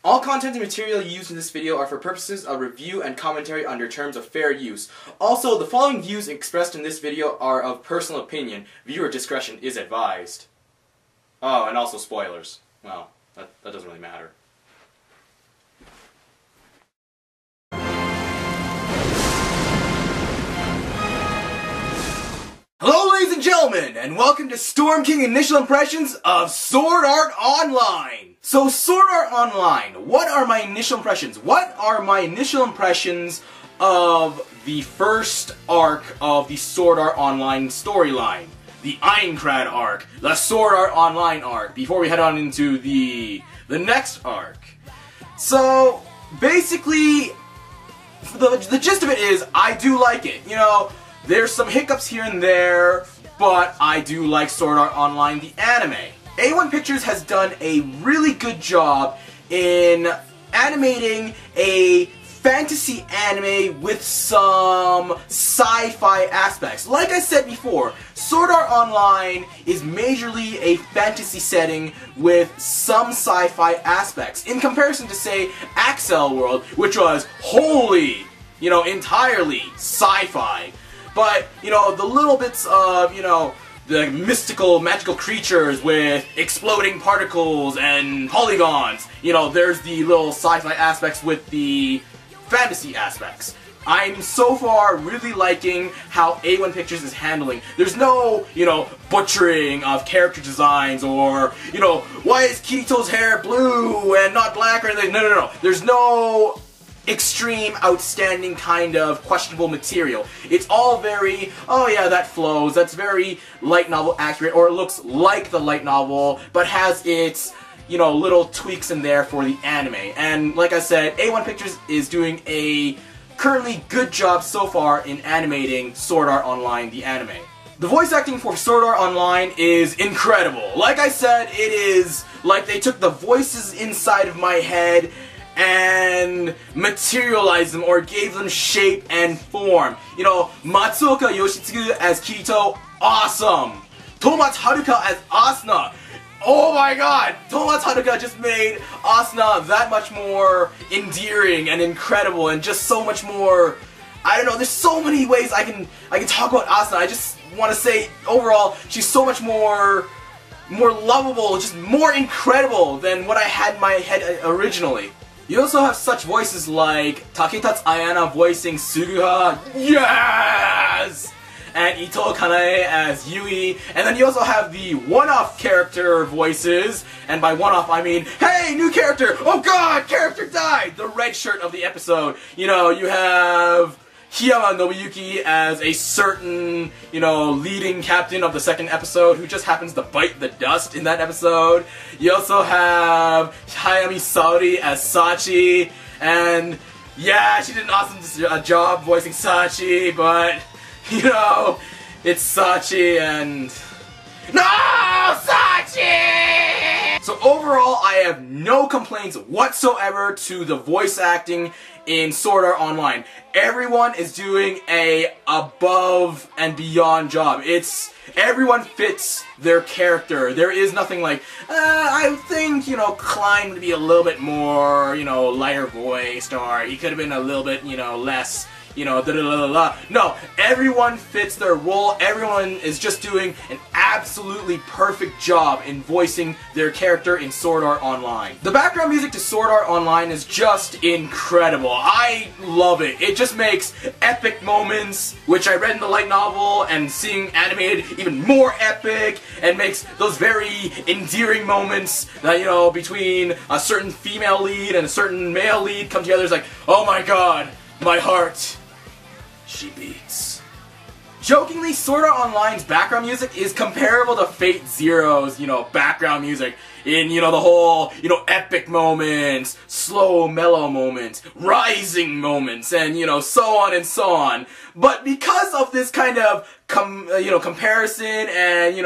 All content and material used in this video are for purposes of review and commentary under terms of fair use. Also, the following views expressed in this video are of personal opinion. Viewer discretion is advised. Oh, and also spoilers. Well, that doesn't really matter. Hello ladies and gentlemen, and welcome to StormKing Initial Impressions of Sword Art Online! So Sword Art Online, what are my initial impressions? What are my initial impressions of the first arc of the Sword Art Online storyline? The Aincrad arc, the Sword Art Online arc, before we head on into the next arc. So, basically, the gist of it is, I do like it. You know, there's some hiccups here and there, but I do like Sword Art Online, the anime. A1 Pictures has done a really good job in animating a fantasy anime with some sci-fi aspects. Like I said before, Sword Art Online is majorly a fantasy setting with some sci-fi aspects, in comparison to, say, Axel World, which was wholly, entirely sci-fi. But, the little bits of, the mystical, magical creatures with exploding particles and polygons, there's the little sci-fi aspects with the fantasy aspects. I'm so far really liking how A1 Pictures is handling. There's no, butchering of character designs or, why is Kirito's hair blue and not black or anything. No. There's no extreme, outstanding kind of questionable material. It's all very, oh yeah, that flows, that's very light novel accurate, or it looks like the light novel, but has its, little tweaks in there for the anime. And like I said, A1 Pictures is doing a currently good job so far in animating Sword Art Online, the anime. The voice acting for Sword Art Online is incredible. Like I said, it is like they took the voices inside of my head and materialized them, or gave them shape and form. Matsuoka Yoshitsugu as Kirito, awesome! Tomatsu Haruka as Asuna, oh my god! Tomatsu Haruka just made Asuna that much more endearing and incredible, and just so much more, I don't know, there's so many ways I can talk about Asuna. I just want to say, overall, she's so much more lovable, just more incredible than what I had in my head originally. You also have such voices like Taketatsu Ayana voicing Suguha, yes! And Ito Kanae as Yui, and then you also have the one-off character voices, and by one-off I mean, hey, new character, oh god, character died! The red shirt of the episode. You have Hiyama Nobuyuki as a certain, leading captain of the second episode who just happens to bite the dust in that episode. You also have Hayami Saori as Sachi, and yeah, she did an awesome job voicing Sachi, but, it's Sachi and... No! Sachi! So overall, I have no complaints whatsoever to the voice acting in Sword Art Online. Everyone is doing a above and beyond job. Everyone fits their character. There is nothing like, I think, Klein would be a little bit more, lighter voiced, or he could have been a little bit, less, No, everyone fits their role. Everyone is just doing an absolutely perfect job in voicing their character in Sword Art Online. The background music to Sword Art Online is just incredible. I love it. It just makes epic moments, which I read in the light novel, and seeing animated even more epic, and makes those very endearing moments that, between a certain female lead and a certain male lead come together. It's like, oh my god, my heart, she beats. Jokingly, Sword Art Online's background music is comparable to Fate Zero's, background music in, the whole, epic moments, slow, mellow moments, rising moments, and, so on and so on. But because of this kind of, comparison and,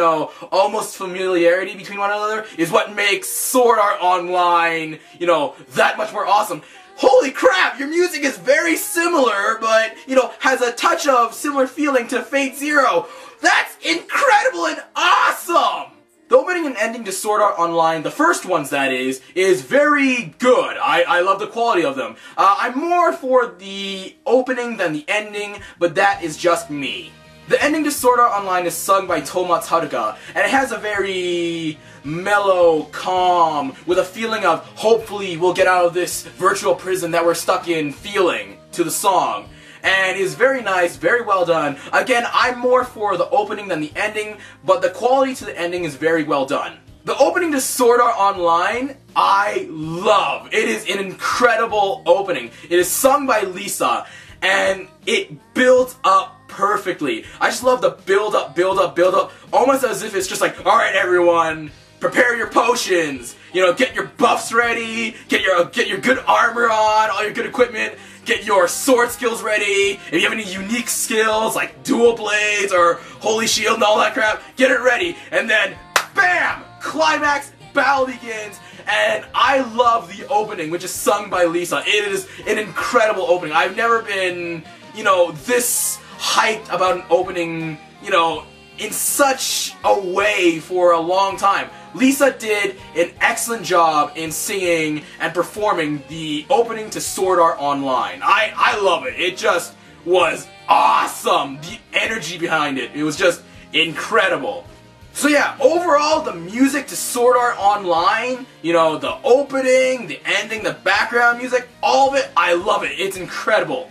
almost familiarity between one another is what makes Sword Art Online, that much more awesome. Holy crap, your music is very similar, but, has a touch of similar feeling to Fate Zero. That's incredible and awesome! The opening and ending to Sword Art Online, the first ones that is very good. I love the quality of them. I'm more for the opening than the ending, but that is just me. The ending to Sword Art Online is sung by Tomatsu Haruka, and it has a very mellow, calm, with a feeling of hopefully we'll get out of this virtual prison that we're stuck in feeling to the song. And is very nice, very well done. Again, I'm more for the opening than the ending, but the quality to the ending is very well done. The opening to Sword Art Online, I love. It is an incredible opening. It is sung by Lisa, and it builds up perfectly. I just love the build up, almost as if it's just like, alright everyone, prepare your potions, you know, get your buffs ready, get your good armor on, all your good equipment, get your sword skills ready. If you have any unique skills like dual blades or holy shield and all that crap, get it ready. And then, bam! Climax, battle begins, and I love the opening, which is sung by Lisa. It is an incredible opening. I've never been, you know, this hyped about an opening, you know, in such a way for a long time. Lisa did an excellent job in singing and performing the opening to Sword Art Online. I love it. It just was awesome. The energy behind it, it was just incredible. So yeah, overall, the music to Sword Art Online, you know, the opening, the ending, the background music, all of it, I love it. It's incredible.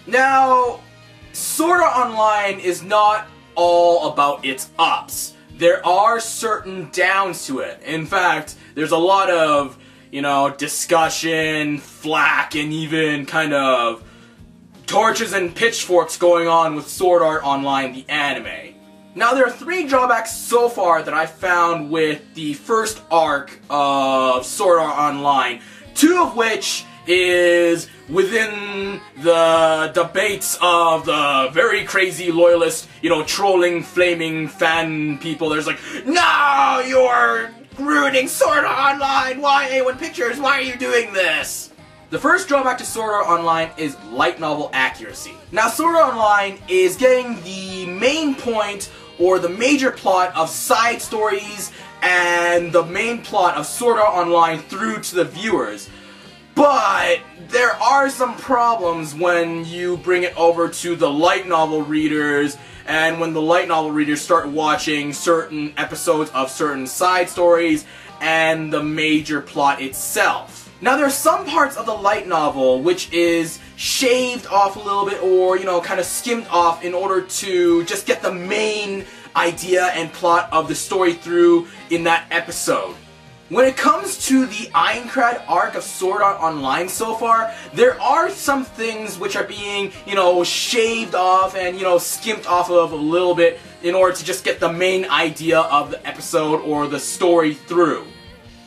Now, Sword Art Online is not all about its ups. There are certain downs to it. In fact, there's a lot of, you know, discussion, flack, and even kind of torches and pitchforks going on with Sword Art Online, the anime. Now, there are 3 drawbacks so far that I found with the first arc of Sword Art Online, 2 of which is within the debates of the very crazy loyalist, you know, trolling, flaming fan people. There's like, no, you're ruining Sword Art Online, why A1 Pictures, why are you doing this? The first drawback to Sword Art Online is light novel accuracy. Now, Sword Art Online is getting the main point or the major plot of side stories and the main plot of Sword Art Online through to the viewers. But there are some problems when you bring it over to the light novel readers, and when the light novel readers start watching certain episodes of certain side stories and the major plot itself. Now, there are some parts of the light novel which is shaved off a little bit, or, you know, kind of skimmed off in order to just get the main idea and plot of the story through in that episode. When it comes to the Aincrad arc of Sword Art Online so far, there are some things which are being, you know, shaved off and, you know, skimmed off of a little bit in order to just get the main idea of the episode or the story through.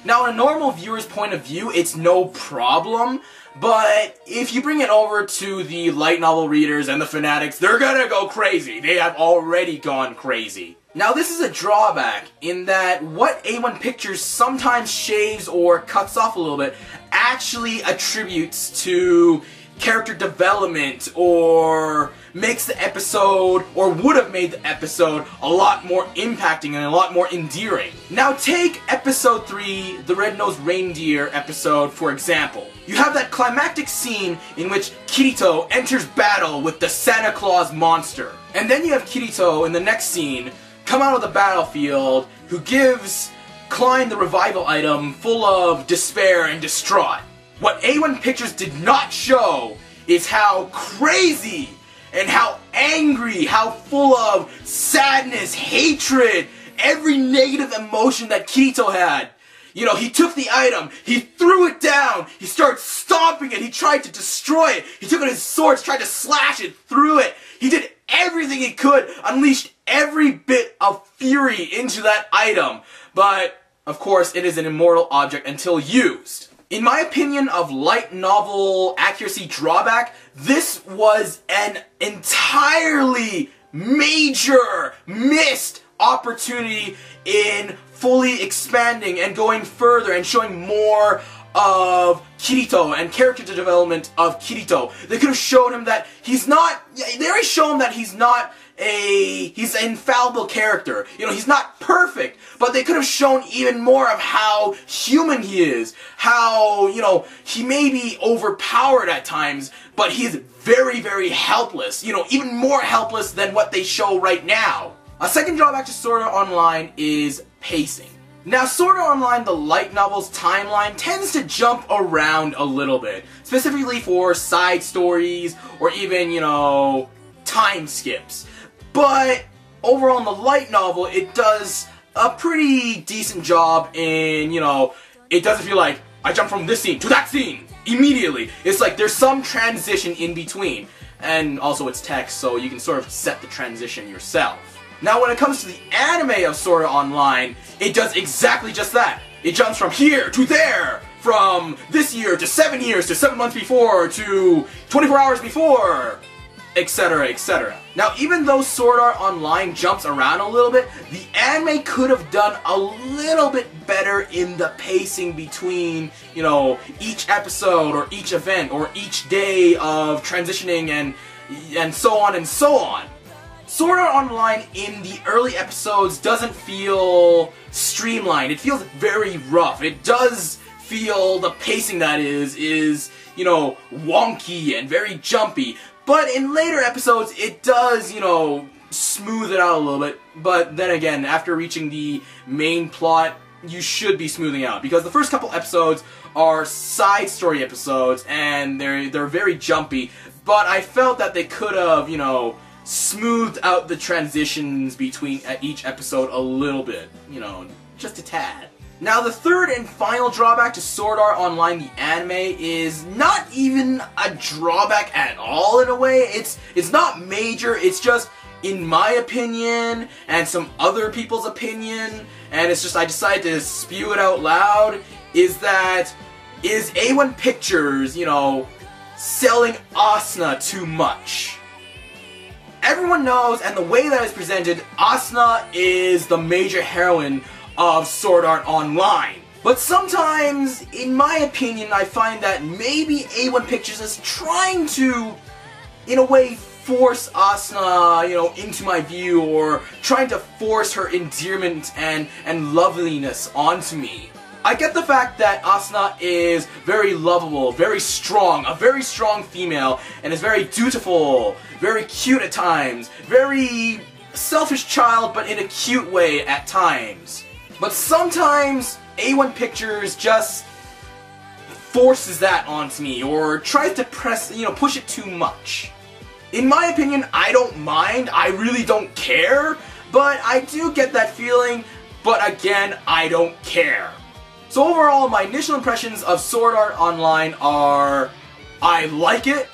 Now, in a normal viewer's point of view, it's no problem, but if you bring it over to the light novel readers and the fanatics, they're gonna go crazy. They have already gone crazy. Now, this is a drawback in that what A1 Pictures sometimes shaves or cuts off a little bit actually attributes to character development or makes the episode, or would have made the episode, a lot more impacting and a lot more endearing. Now, take episode 3, the Red-Nosed Reindeer episode, for example. You have that climactic scene in which Kirito enters battle with the Santa Claus monster. And then you have Kirito in the next scene come out of the battlefield, who gives Klein the revival item full of despair and distraught. What A1 Pictures did not show is how crazy and how angry, how full of sadness, hatred, every negative emotion that Kirito had. You know, he took the item, he threw it down, he started stomping it, he tried to destroy it, he took out his swords, tried to slash it, threw it. He did everything he could, unleashed every bit of fury into that item. But, of course, it is an immortal object until used. In my opinion of light novel accuracy drawback, this was an entirely major missed opportunity in fully expanding and going further and showing more of Kirito and character development of Kirito. They could have shown him that he's not, they already show him that he's not he's an infallible character. You know, he's not perfect, but they could have shown even more of how human he is. How, you know, he may be overpowered at times, but he's very, very helpless. You know, even more helpless than what they show right now. A second drawback to Sword Art Online is pacing. Now, Sword Art Online, the light novel's timeline, tends to jump around a little bit, specifically for side stories or even, you know, time skips. But overall in the light novel, it does a pretty decent job in, you know, it doesn't feel like I jump from this scene to that scene immediately. It's like there's some transition in between. And also it's text, so you can sort of set the transition yourself. Now when it comes to the anime of Sword Art Online, it does exactly just that. It jumps from here to there, from this year to 7 years to 7 months before to 24 hours before, etc, etc. Now even though Sword Art Online jumps around a little bit, the anime could have done a little bit better in the pacing between, you know, each episode or each event or each day of transitioning and so on and so on. Sword Art Online in the early episodes doesn't feel streamlined. It feels very rough. It does feel the pacing that is, you know, wonky and very jumpy. But in later episodes, it does, you know, smooth it out a little bit. But then again, after reaching the main plot, you should be smoothing out. Because the first couple episodes are side story episodes, and they're very jumpy. But I felt that they could have, you know, smoothed out the transitions between each episode a little bit, you know, just a tad. Now the third and final drawback to Sword Art Online the anime is not even a drawback at all in a way. It's not major, it's just in my opinion and some other people's opinion, and it's just I decided to spew it out loud, is A1 Pictures, you know, selling Asuna too much. Everyone knows, and the way that it's presented, Asuna is the major heroine of Sword Art Online. But sometimes, in my opinion, I find that maybe A1 Pictures is trying to, in a way, force Asuna, you know, into my view, or trying to force her endearment and loveliness onto me. I get the fact that Asuna is very lovable, very strong, a very strong female, and is very dutiful, very cute at times, very selfish child, but in a cute way at times. But sometimes A1 Pictures just forces that onto me, or tries to push it too much. In my opinion, I don't mind, I really don't care, but I do get that feeling, but again, I don't care. So overall, my initial impressions of Sword Art Online are, I like it.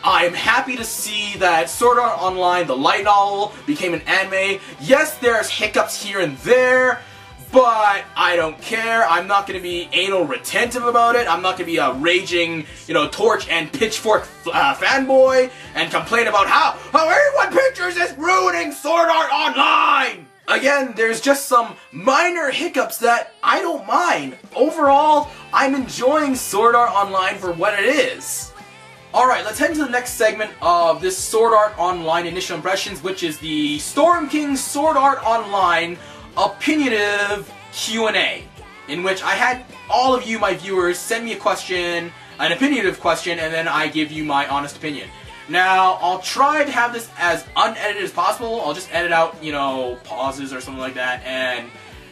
I'm happy to see that Sword Art Online, the light novel, became an anime. Yes, there's hiccups here and there, but I don't care. I'm not going to be anal retentive about it. I'm not going to be a raging, you know, torch and pitchfork fanboy and complain about how A1 Pictures is ruining Sword Art Online! Again, there's just some minor hiccups that I don't mind. Overall, I'm enjoying Sword Art Online for what it is. Alright, let's head into the next segment of this Sword Art Online initial impressions, which is the StormKing Sword Art Online opinionative Q&A, in which I had all of you, my viewers, send me a question, an opinionative question, and then I give you my honest opinion. Now, I'll try to have this as unedited as possible. I'll just edit out, you know, pauses or something like that, and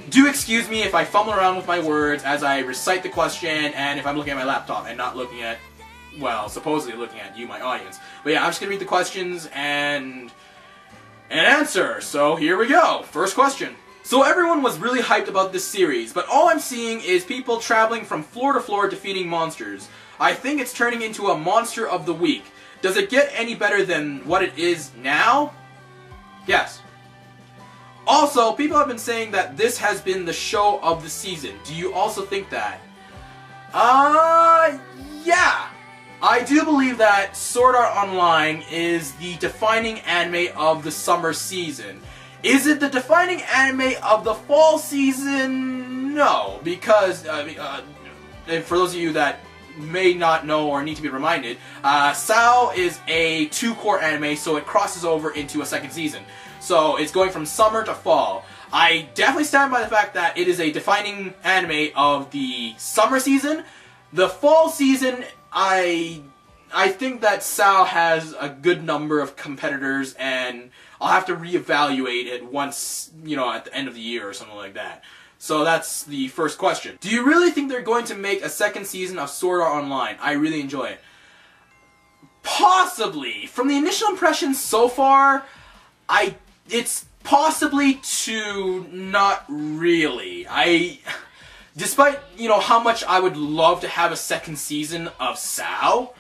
do excuse me if I fumble around with my words as I recite the question, and if I'm looking at my laptop and not looking at, well, supposedly looking at you, my audience. But yeah, I'm just gonna read the questions and answer. So here we go. First question. So everyone was really hyped about this series, but all I'm seeing is people traveling from floor to floor defeating monsters. I think it's turning into a monster of the week. Does it get any better than what it is now? Yes. Also, people have been saying that this has been the show of the season. Do you also think that? Yeah. I do believe that Sword Art Online is the defining anime of the summer season. Is it the defining anime of the fall season? No, because, for those of you that may not know or need to be reminded, SAO is a 2-core anime, so it crosses over into a second season. So it's going from summer to fall. I definitely stand by the fact that it is a defining anime of the summer season. The fall season, I think that SAO has a good number of competitors, and I'll have to reevaluate it once, you know, at the end of the year or something like that. So that's the first question. Do you really think they're going to make a second season of Sword Art Online? I really enjoy it. Possibly. From the initial impressions so far, it's possibly to not really. Despite, you know, how much I would love to have a second season of SAO,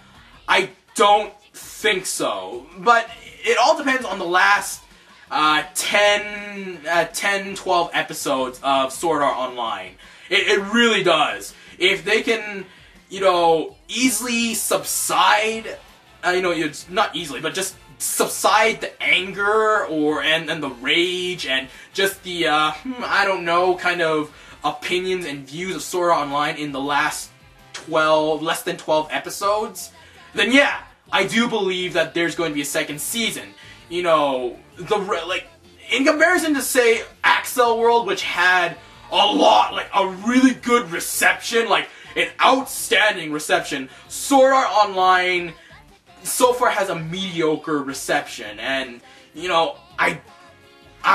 I don't think so. But it all depends on the last 10, 12 episodes of Sword Art Online. It really does. If they can, you know, easily subside, you know, it's not easily, but just subside the anger and the rage and just the, I don't know, kind of opinions and views of Sword Art Online in the last less than 12 episodes, then yeah, I do believe that there's going to be a second season. You know, in comparison to, say, Axel World, which had a really good reception, like, an outstanding reception, Sword Art Online so far has a mediocre reception, and, you know, I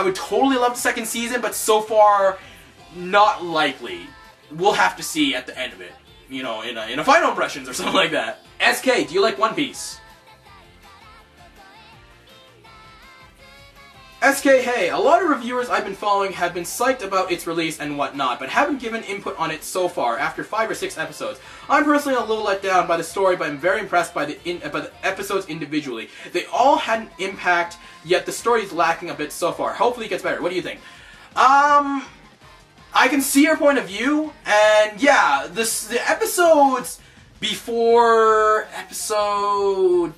would totally love the second season, but so far, not likely. We'll have to see at the end of it, you know, in a final impressions or something like that. SK, do you like One Piece? SK, hey, a lot of reviewers I've been following have been psyched about its release and whatnot, but haven't given input on it so far, after 5 or 6 episodes. I'm personally a little let down by the story, but I'm very impressed by the episodes individually. They all had an impact, yet the story is lacking a bit so far. Hopefully it gets better. What do you think? I can see your point of view, and yeah, the episodes before episode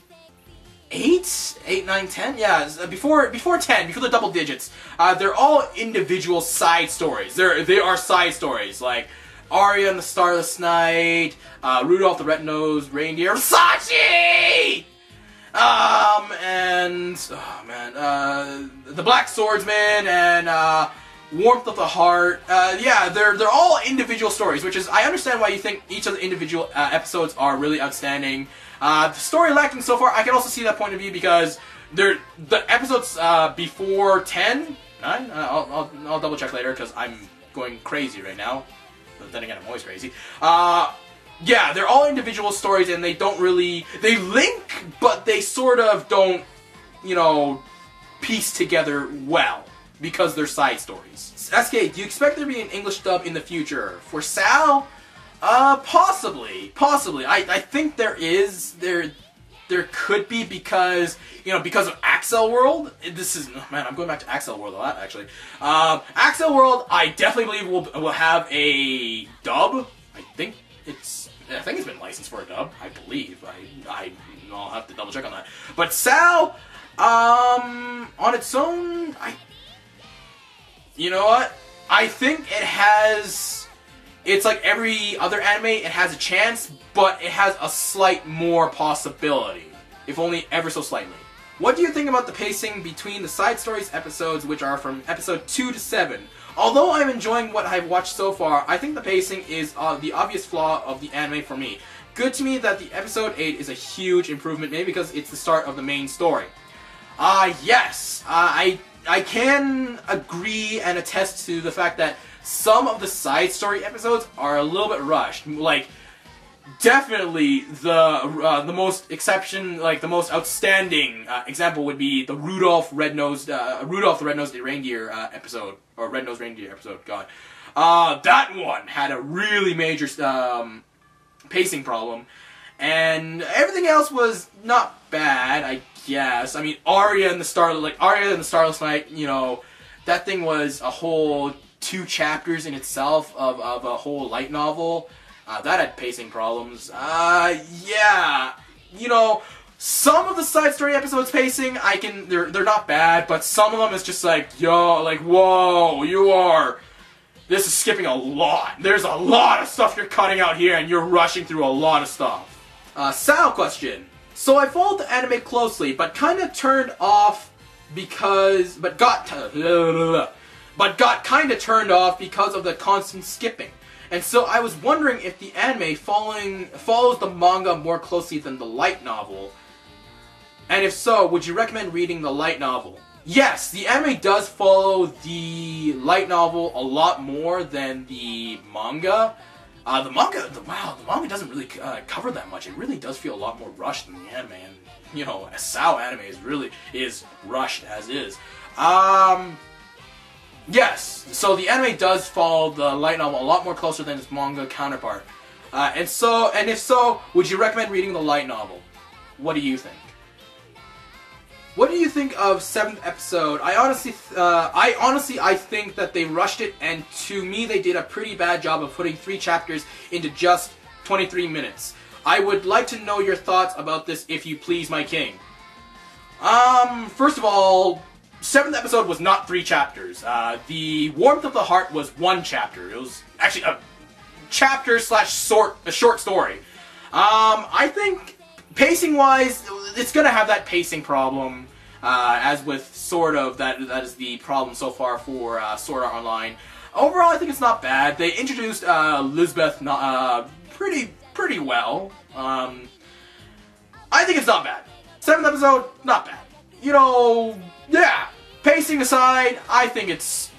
8, 9, 10? Yeah, before 10, before the double digits, they're all individual side stories. They are side stories, like Arya and the Starless Knight, Rudolph the Red-Nosed Reindeer, Sachi! And, oh man, the Black Swordsman, and, Warmth of the Heart. Yeah, they're all individual stories, which is, I understand why you think each of the individual episodes are really outstanding. The story lacking so far, I can also see that point of view because the episodes before 10, 9, I'll double check later because I'm going crazy right now. But then again, I'm always crazy. Yeah, they're all individual stories and they don't really, they link, but they sort of don't, you know, piece together well because they're side stories. SK, do you expect there to be an English dub in the future? For Sal? Possibly. I think there is. There could be because, you know, because of Axel World. This is, oh man, I'm going back to Axel World a lot, actually. Axel World, I definitely believe will have a dub. I think it's been licensed for a dub. I believe. I'll have to double check on that. But Sal, on its own, you know what? I think it has. It's like every other anime, it has a chance, but it has a slight more possibility, if only ever so slightly. What do you think about the pacing between the side stories episodes, which are from episode 2 to 7? Although I'm enjoying what I've watched so far, I think the pacing is the obvious flaw of the anime for me. Good to me that the episode 8 is a huge improvement, maybe because it's the start of the main story. Yes, I can agree and attest to the fact that some of the side story episodes are a little bit rushed. Like, definitely the most the most outstanding example would be the Rudolph the Red-Nosed Reindeer episode, or Red-Nosed Reindeer episode. God, that one had a really major pacing problem, and everything else was not bad, I guess. I mean, Arya and the Starless Knight, you know, that thing was a whole 2 chapters in itself of a whole light novel. That had pacing problems. Yeah, you know, some of the side story episodes pacing, they're not bad, but some of them is just like, yo, like, whoa, you are this is skipping a lot. There's a lot of stuff you're cutting out here, and you're rushing through a lot of stuff. Sal question. So I followed the anime closely, but kind of turned off because, but got kind of turned off because of the constant skipping. And so I was wondering if the anime follows the manga more closely than the light novel. And if so, would you recommend reading the light novel? Yes, the anime does follow the light novel a lot more than the manga. The manga doesn't really cover that much. It really does feel a lot more rushed than the anime, and you know, SAO anime is rushed as is. Yes, so the anime does follow the light novel a lot more closer than its manga counterpart. And if so, would you recommend reading the light novel? What do you think? What do you think of 7th episode? I honestly think that they rushed it, and to me they did a pretty bad job of putting 3 chapters into just 23 minutes. I would like to know your thoughts about this, if you please, my king. First of all, 7th episode was not 3 chapters. The Warmth of the Heart was 1 chapter. It was actually a chapter / short story. I think pacing-wise, it's gonna have that pacing problem, as with sort of that is the problem so far for Sword Art Online. Overall, I think it's not bad. They introduced Lisbeth pretty well. I think it's not bad. 7th episode, not bad. You know, yeah. Pacing aside, I think it's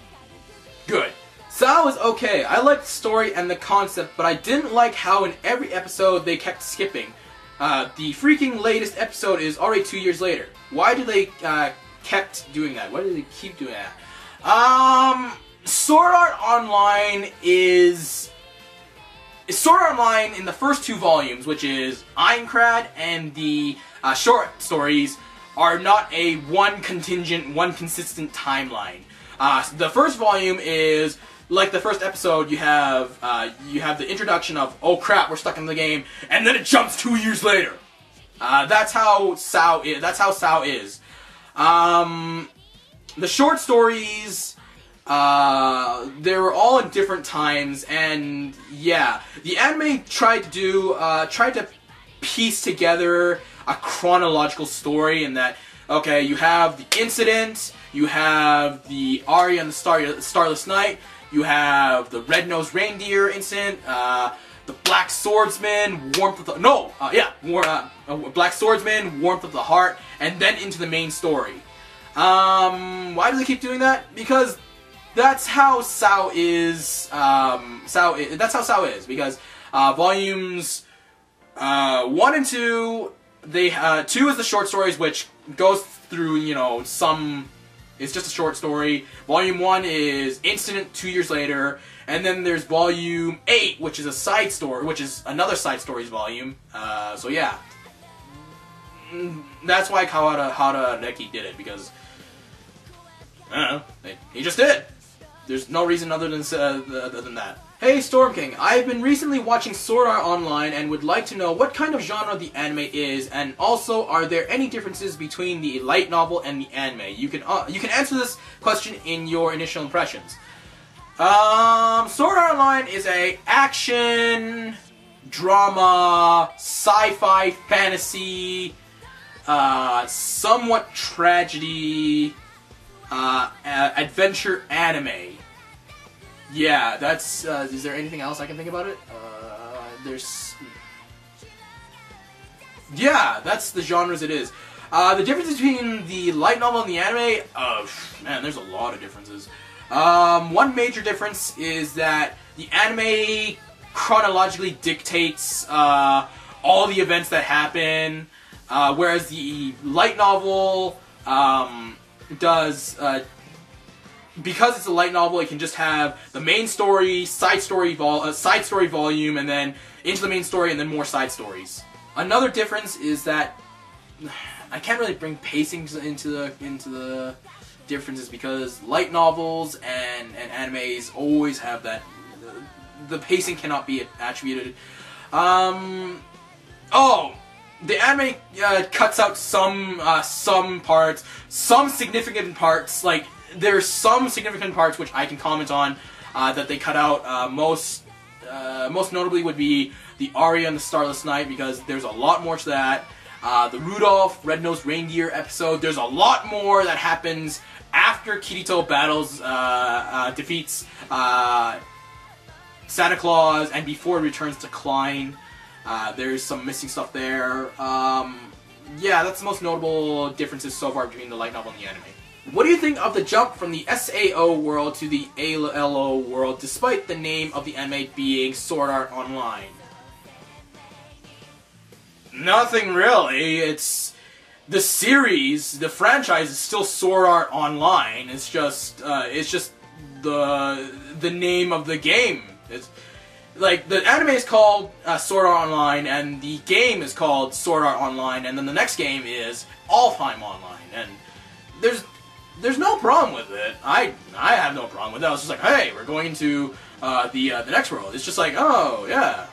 good. SAO is okay. I liked the story and the concept, but I didn't like how in every episode they kept skipping. The freaking latest episode is already 2 years later. Why do they kept doing that? Why do they keep doing that? Sword Art Online Sword Art Online in the first 2 volumes, which is Aincrad and the short stories, are not a one consistent timeline. The first volume is like the first episode. You have the introduction of, oh crap, we're stuck in the game, and then it jumps 2 years later. That's how SAO is. That's how SAO is. The short stories, they were all in different times, and yeah, the anime tried to piece together a chronological story in that, okay, you have the incident, you have the Arya and the Starless Night, you have the Red-Nosed Reindeer incident, the Black Swordsman, Warmth of the... Black Swordsman, Warmth of the Heart, and then into the main story. Why do they keep doing that? Because that's how SAO is. That's how SAO is. Because volumes 1 and 2, 2 is the short stories, which goes through, you know, it's just a short story. Volume 1 is incident 2 years later, and then there's Volume 8, which is a side story, which is another side stories volume. So yeah, that's why Kawada Neki did it, because I don't know, he just did it. There's no reason other than that. Hey StormKing, I've been recently watching Sword Art Online and would like to know what kind of genre the anime is, and also, are there any differences between the light novel and the anime? You can answer this question in your initial impressions. Sword Art Online is a action, drama, sci-fi, fantasy, somewhat tragedy, adventure anime. Yeah, that's, is there anything else I can think about it? Yeah, that's the genres it is. The difference between the light novel and the anime, man, there's a lot of differences. One major difference is that the anime chronologically dictates, all the events that happen, whereas the light novel, does, because it's a light novel, it can just have the main story, side story volume, and then into the main story, and then more side stories. Another difference is that I can't really bring pacings into the differences, because light novels and animes always have that. The pacing cannot be attributed. Oh, the anime cuts out some parts, some significant parts. Like, there's some significant parts which I can comment on. that they cut out. Most notably would be the Arya and the Starless Night, because there's a lot more to that. The Rudolph Red-Nosed Reindeer episode, there's a lot more that happens after Kirito defeats Santa Claus and before he returns to Klein. There's some missing stuff there. Yeah, that's the most notable differences so far between the light novel and the anime. What do you think of the jump from the SAO world to the ALO world, despite the name of the anime being Sword Art Online? Nothing really. It's the series, the franchise is still Sword Art Online. It's just the name of the game. It's like the anime is called Sword Art Online, and the game is called Sword Art Online, and then the next game is Alfheim Online, and there's no problem with it. I have no problem with it. I was just like, hey, we're going into the next world. It's just like, oh yeah,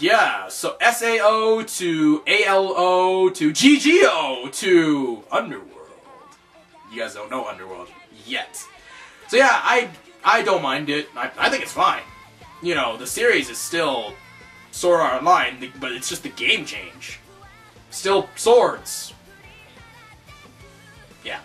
yeah. So SAO to ALO to GGO to Underworld. You guys don't know Underworld yet. So yeah, I don't mind it. I think it's fine. You know, the series is still Sword Art Online, but it's just the game change. Still swords. Yeah.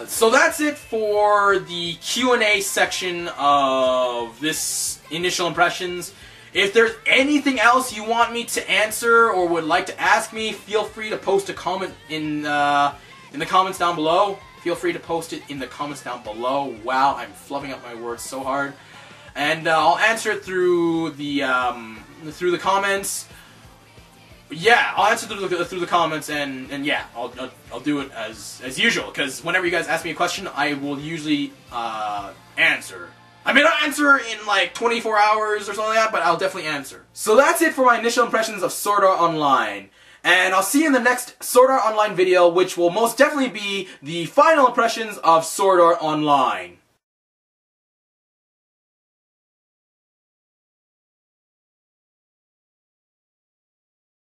So that's it for the Q&A section of this initial impressions. If there's anything else you want me to answer or would like to ask me, feel free to post a comment in the comments down below. Feel free to post it in the comments down below. Wow, I'm fluffing up my words so hard. And I'll answer it through the comments. Yeah, I'll answer through the comments, and yeah, I'll do it as usual. Because whenever you guys ask me a question, I will usually answer. I may not answer in like 24 hours or something like that, but I'll definitely answer. So that's it for my initial impressions of Sword Art Online. And I'll see you in the next Sword Art Online video, which will most definitely be the final impressions of Sword Art Online.